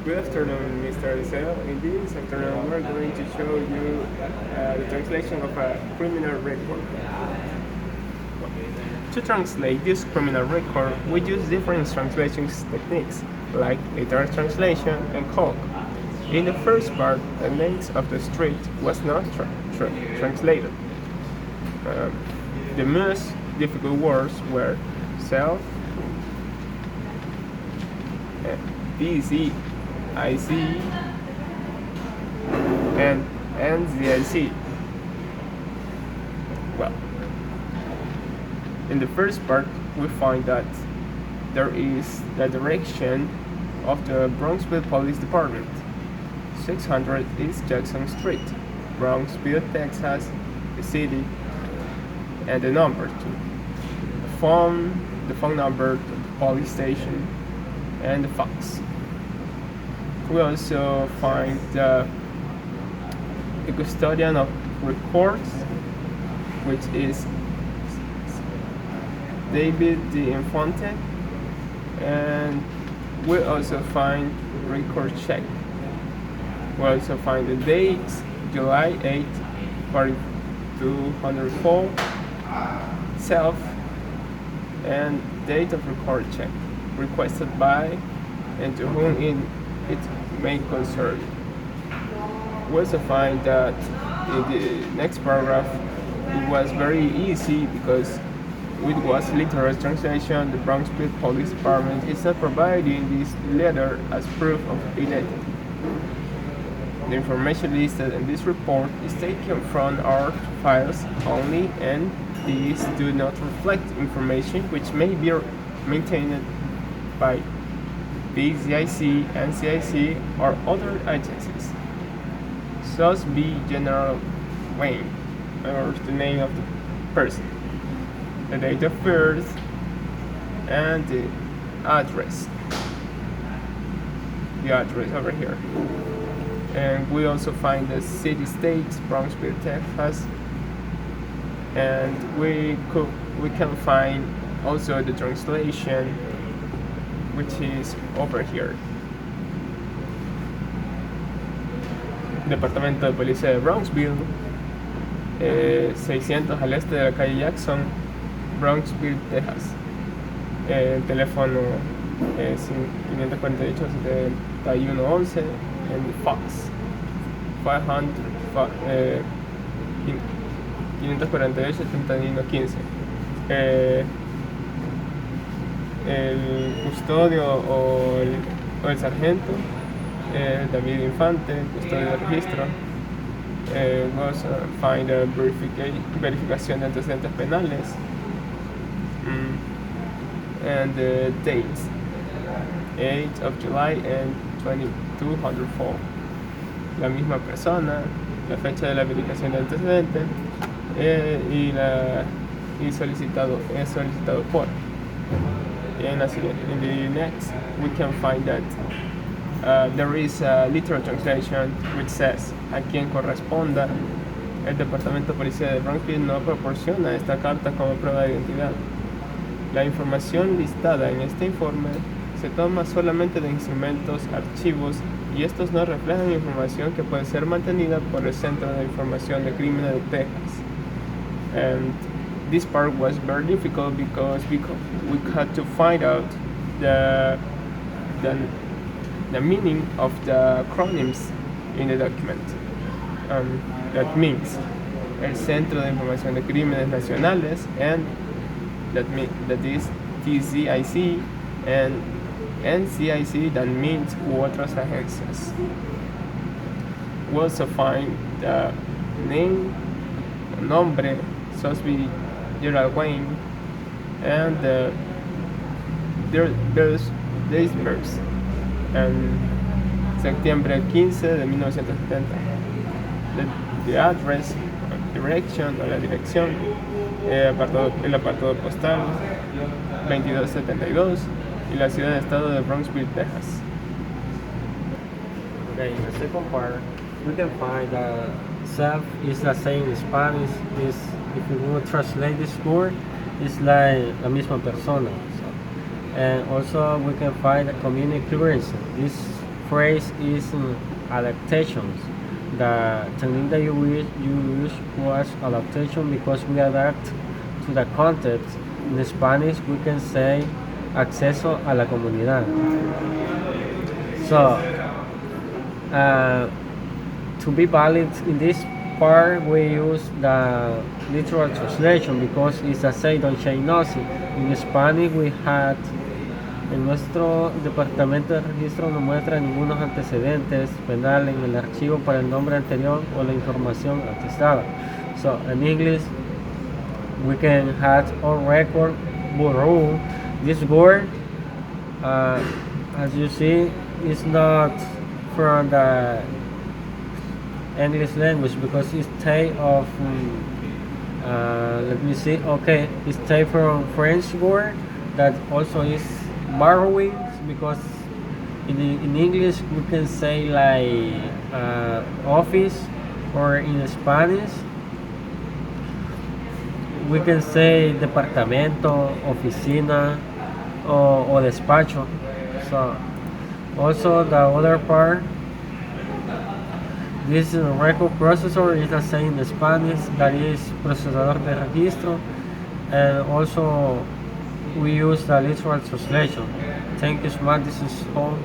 Good afternoon, Mr. Eliseo. In this afternoon, we're going to show you the translation of a criminal record. To translate this criminal record, we use different translation techniques, like literal translation and calc. In the first part, the names of the street was not translated. Um, the most difficult words were self, DCIC, and NZIC. Well, in the first part, we find that there is the direction of the Bronxville Police Department. 600 East Jackson Street, Bronxville, Texas, the city, and the number 2. The phone number, the police station, and the fax. We also find the custodian of records, which is David D. Infante, and we also find record check. We also find the dates, July 8, 4204, self, and date of record check, requested by and to whom it may concern. We also find that in the next paragraph it was very easy because it was literal translation. The Bronxville Police Department is not providing this letter as proof of identity. The information listed in this report is taken from our files only, and these do not reflect information which may be maintained by DCIC, NCIC, or other agencies. Thus be General Wayne, or the name of the person, the date of birth, and the address. The address over here. And we also find the city-state, Bronxville, Texas, and we can find also the translation, which is over here. Departamento de Policía de Bronxville, 600 al este de la calle Jackson, Bronxville, Texas. El teléfono es 548-7111, and the fax 548-7115. El custodio o el sargento, David Infante, custodio de registro. We also find a verificación de antecedentes penales, and the dates, 8 of July and 2204. La misma persona, la fecha de la verificación de antecedentes, y solicitado por. In the next, we can find that there is a literal translation which says: a quien corresponda, el Departamento de Policía de Bronxville no proporciona esta carta como prueba de identidad. La información listada en este informe se toma solamente de instrumentos, archivos, y estos no reflejan información que puede ser mantenida por el Centro de Información de Crímenes de Texas. And this part was very difficult because we had to find out the meaning of the acronyms in the document. That means el Centro de Información de Crímenes Nacionales, and that is TCIC, and NCIC, that means u otras agencias. We also find the name, nombre, Sosby Gerald Wayne, and there's birth, and septiembre 15 de 1970. The address, direction, o la dirección, el apartado postal 2272, y la ciudad de estado de Bronxville, Texas. Okay, in the second part, we can find that self is the same in Spanish. Is if you would translate this word, it's like la misma persona. So, and also we can find a community clearance. This phrase is adaptations. The technique that you use was adaptation because we adapt to the context. In Spanish, we can say acceso a la comunidad. So, uh, to be valid in this part, we use the literal translation because it's a say don't change nothing. In Spanish, we had en nuestro departamento de registro no muestra ningunos antecedentes penales en el archivo para el nombre anterior o la información atestada. So in English, we can have on record bureau. This word, as you see, is not from the English language because it's take of let me see. Okay, it's take from French word that also is borrowing because in English we can say like office, or in Spanish we can say departamento, oficina, o despacho. So also the other part, this record processor is the same in Spanish, that is procesador de registro, and also we use the literal translation. Thank you so much. This is all.